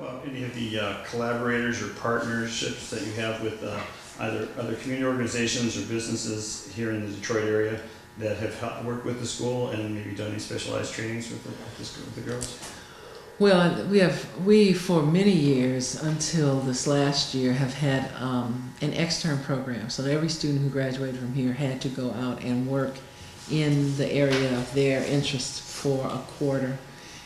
about any of the collaborators or partnerships that you have with either other community organizations or businesses here in the Detroit area that have worked with the school and maybe done any specialized trainings with the girls? Well, we for many years until this last year have had an extern program. So every student who graduated from here had to go out and work in the area of their interest for a quarter.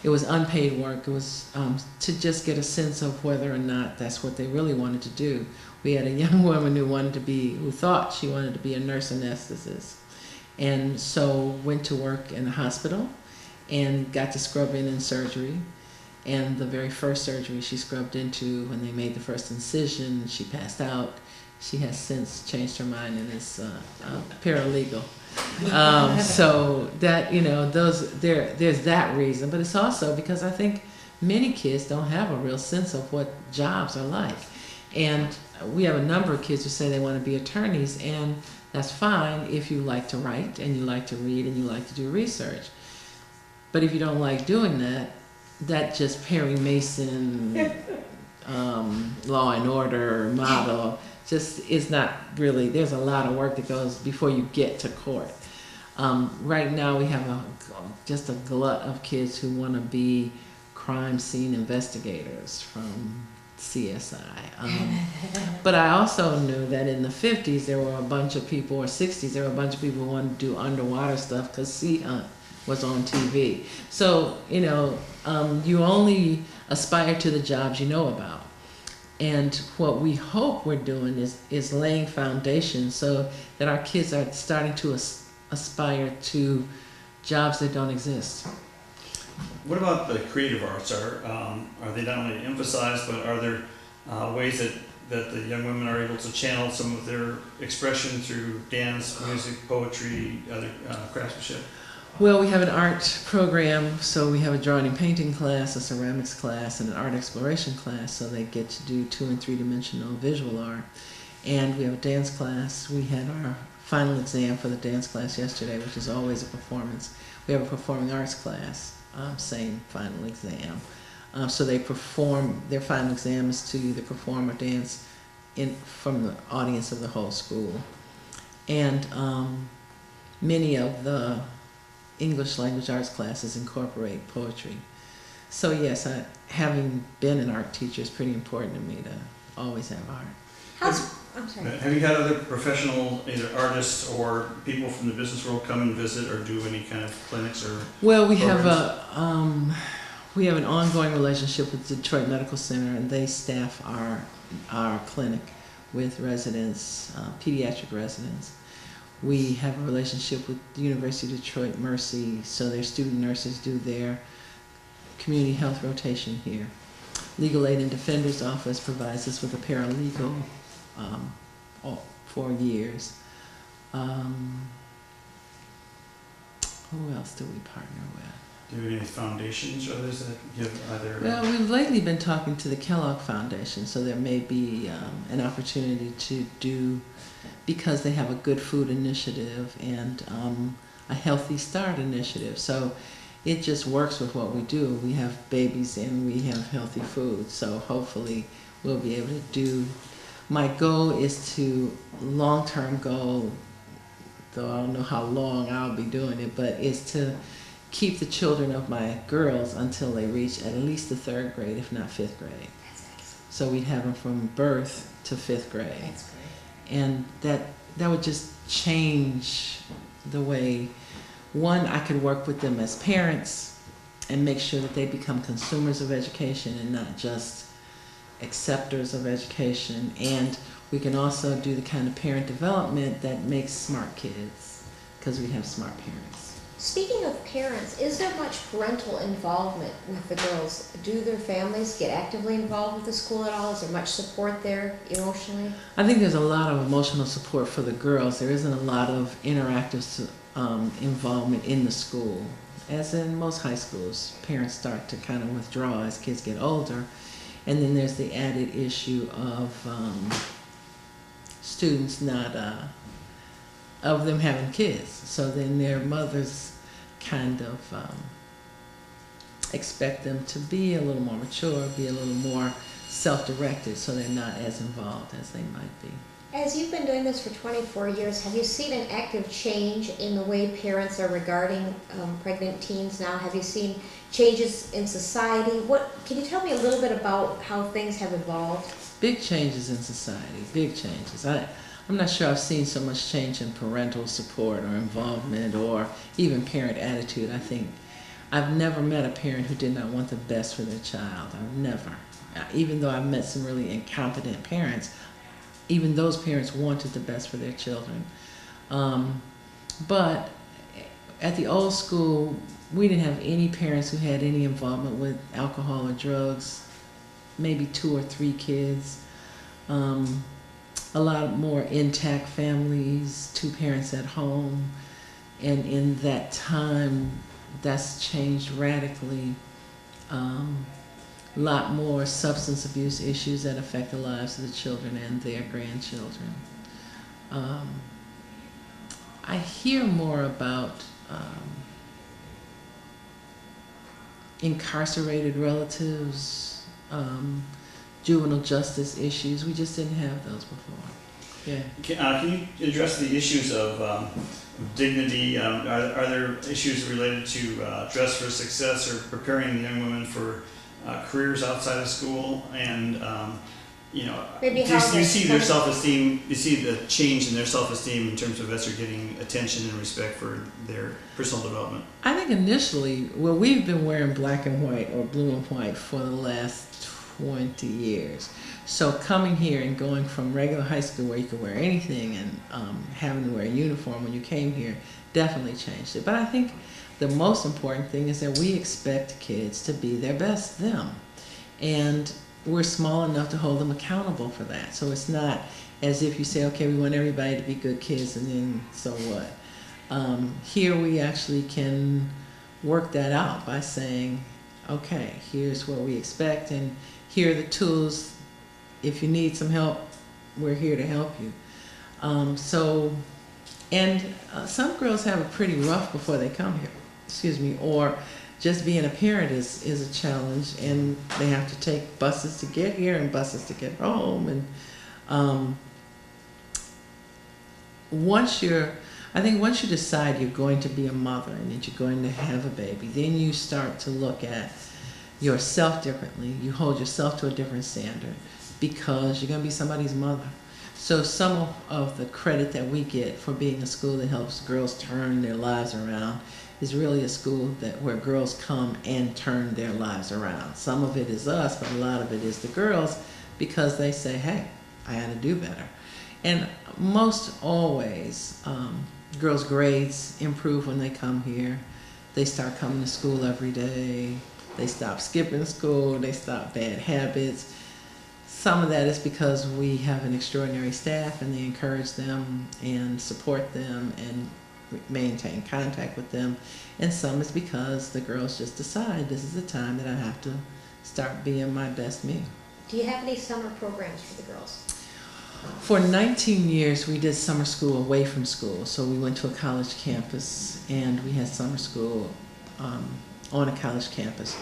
It was unpaid work. It was to just get a sense of whether or not that's what they really wanted to do. We had a young woman who thought she wanted to be a nurse anesthetist, and so went to work in a hospital and got to scrub in surgery. And the very first surgery she scrubbed into, when they made the first incision, she passed out. She has since changed her mind and is a paralegal. So that, there's that reason, but it's also because I think many kids don't have a real sense of what jobs are like. And we have a number of kids who say they want to be attorneys, and that's fine if you like to write and you like to read and you like to do research. But if you don't like doing that, that just Perry Mason, Law and Order model just is not really, there's a lot of work that goes before you get to court. Right now we have just a glut of kids who want to be crime scene investigators from CSI. But I also knew that in the 50s there were a bunch of people, or 60s, there were a bunch of people who wanted to do underwater stuff because Sea Hunt was on TV. So, you only aspire to the jobs you know about. And what we hope we're doing is laying foundation so that our kids are starting to aspire to jobs that don't exist. What about the creative arts? Are they not only emphasized, but are there ways that the young women are able to channel some of their expression through dance, music, poetry, other craftsmanship? Well, we have an art program, so we have a drawing and painting class, a ceramics class, and an art exploration class, so they get to do 2- and 3-dimensional visual art. And we have a dance class. We had our final exam for the dance class yesterday, which is always a performance. We have a performing arts class, same final exam. So they perform, their final exam is to either perform or dance from the audience of the whole school. And many of the English language arts classes incorporate poetry. So yes, having been an art teacher, is pretty important to me to always have art. I'm sorry. Have you had other professional, either artists or people from the business world come and visit or do any kind of clinics or Well, we programs? we have an ongoing relationship with the Detroit Medical Center, and they staff our clinic with residents, pediatric residents. We have a relationship with the University of Detroit Mercy, so their student nurses do their community health rotation here. Legal Aid and Defender's Office provides us with a paralegal for years. Who else do we partner with? Do you have any foundations or others that give either? Well, we've lately been talking to the Kellogg Foundation, so there may be an opportunity to do, because they have a good food initiative and a healthy start initiative. So it just works with what we do. We have babies and we have healthy food, so hopefully we'll be able to do. My goal is to, long-term goal, though I don't know how long I'll be doing it, but is to keep the children of my girls until they reach at least the 3rd grade, if not 5th grade. That's excellent. So we'd have them from birth to 5th grade. That's great. And that would just change the way, one, I could work with them as parents and make sure that they become consumers of education and not just acceptors of education. And we can also do the kind of parent development that makes smart kids, because we have smart parents. Speaking of parents, is there much parental involvement with the girls? Do their families get actively involved with the school at all? Is there much support there emotionally? I think there's a lot of emotional support for the girls. There isn't a lot of interactive involvement in the school. As in most high schools, parents start to kind of withdraw as kids get older. And then there's the added issue of students not, of them having kids. So then their mothers kind of expect them to be a little more mature, be a little more self-directed, so they're not as involved as they might be. As you've been doing this for 24 years, have you seen an active change in the way parents are regarding pregnant teens now? Have you seen changes in society? Can you tell me a little bit about how things have evolved? Big changes in society, big changes. I'm not sure I've seen so much change in parental support or involvement or even parent attitude. I think I've never met a parent who did not want the best for their child. I've never. Even though I've met some really incompetent parents, even those parents wanted the best for their children. But at the old school, we didn't have any parents who had any involvement with alcohol or drugs, maybe 2 or 3 kids. A lot more intact families, 2 parents at home. And in that time, that's changed radically. A lot more substance abuse issues that affect the lives of the children and their grandchildren. I hear more about incarcerated relatives, juvenile justice issues. We just didn't have those before. Yeah. Can you address the issues of dignity? Are there issues related to dress for success or preparing young women for careers outside of school? And Maybe do you see their self-esteem? You see the change in their self-esteem in terms of as they're getting attention and respect for their personal development? I think initially, well, we've been wearing black and white or blue and white for the last 20 years. So coming here and going from regular high school where you could wear anything and having to wear a uniform when you came here definitely changed it. But I think the most important thing is that we expect kids to be their best them. And we're small enough to hold them accountable for that. So it's not as if you say, okay, we want everybody to be good kids and then so what? Here we actually can work that out by saying, okay, here's what we expect and here are the tools. If you need some help, we're here to help you. Some girls have it pretty rough before they come here, or just being a parent is a challenge, and they have to take buses to get here and buses to get home. And once you decide you're going to be a mother and that you're going to have a baby, then you start to look at yourself differently. You hold yourself to a different standard because you're going to be somebody's mother. So some of the credit that we get for being a school that helps girls turn their lives around is really a school where girls come and turn their lives around. Some of it is us, but a lot of it is the girls because they say, hey, I had to do better. And most always, girls' grades improve when they come here. They start coming to school every day. They stop skipping school. They stop bad habits. Some of that is because we have an extraordinary staff and they encourage them and support them and maintain contact with them. And some is because the girls just decide this is the time that I have to start being my best me. Do you have any summer programs for the girls? For 19 years, we did summer school away from school. So we went to a college campus and we had summer school on a college campus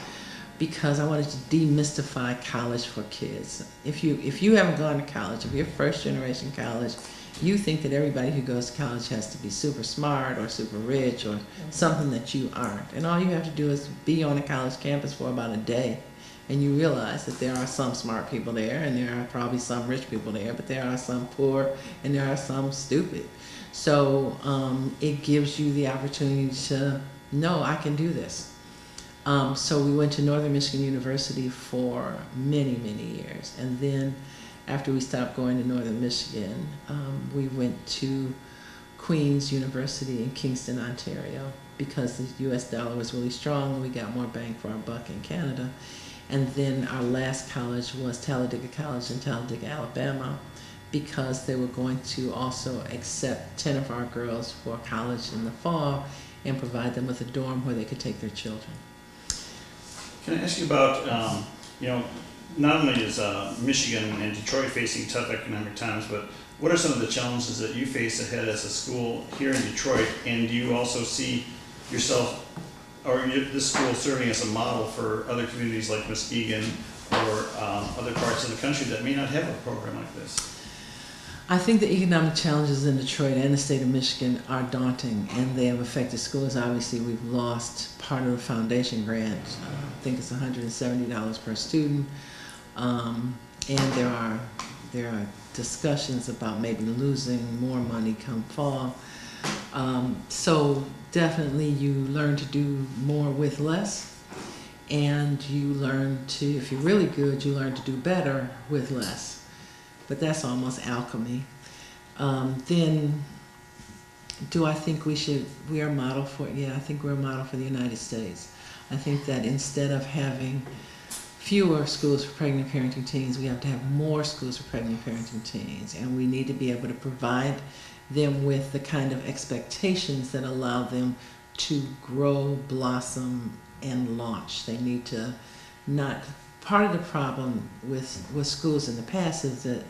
because I wanted to demystify college for kids. If you haven't gone to college, if you're first generation college, you think that everybody who goes to college has to be super smart or super rich or something that you aren't. And all you have to do is be on a college campus for about a day and you realize that there are some smart people there and there are probably some rich people there, but there are some poor and there are some stupid. So it gives you the opportunity to know I can do this. So we went to Northern Michigan University for many, many years. And then after we stopped going to Northern Michigan, we went to Queen's University in Kingston, Ontario, because the US dollar was really strong and we got more bang for our buck in Canada. And then our last college was Talladega College in Talladega, Alabama, because they were going to also accept 10 of our girls for college in the fall and provide them with a dorm where they could take their children. Can I ask you about, not only is Michigan and Detroit facing tough economic times, but what are some of the challenges that you face ahead as a school here in Detroit? And do you also see yourself this school serving as a model for other communities like Muskegon or other parts of the country that may not have a program like this? I think the economic challenges in Detroit and the state of Michigan are daunting, and they have affected schools. Obviously, we've lost part of the foundation grant. I think it's $170 per student, and there are discussions about maybe losing more money come fall. So definitely, you learn to do more with less, and you learn to, if you're really good, you learn to do better with less. But that's almost alchemy. Then, do I think we are a model for, yeah, I think we're a model for the United States. I think that instead of having fewer schools for pregnant parenting teens, we have to have more schools for pregnant parenting teens. And we need to be able to provide them with the kind of expectations that allow them to grow, blossom, and launch. They need to not, part of the problem with schools in the past is that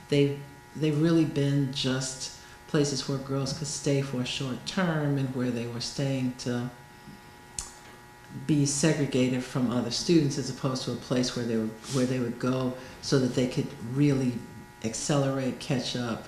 they've really been just places where girls could stay for a short term and where they were staying to be segregated from other students, as opposed to a place where they would go so that they could really accelerate, catch up,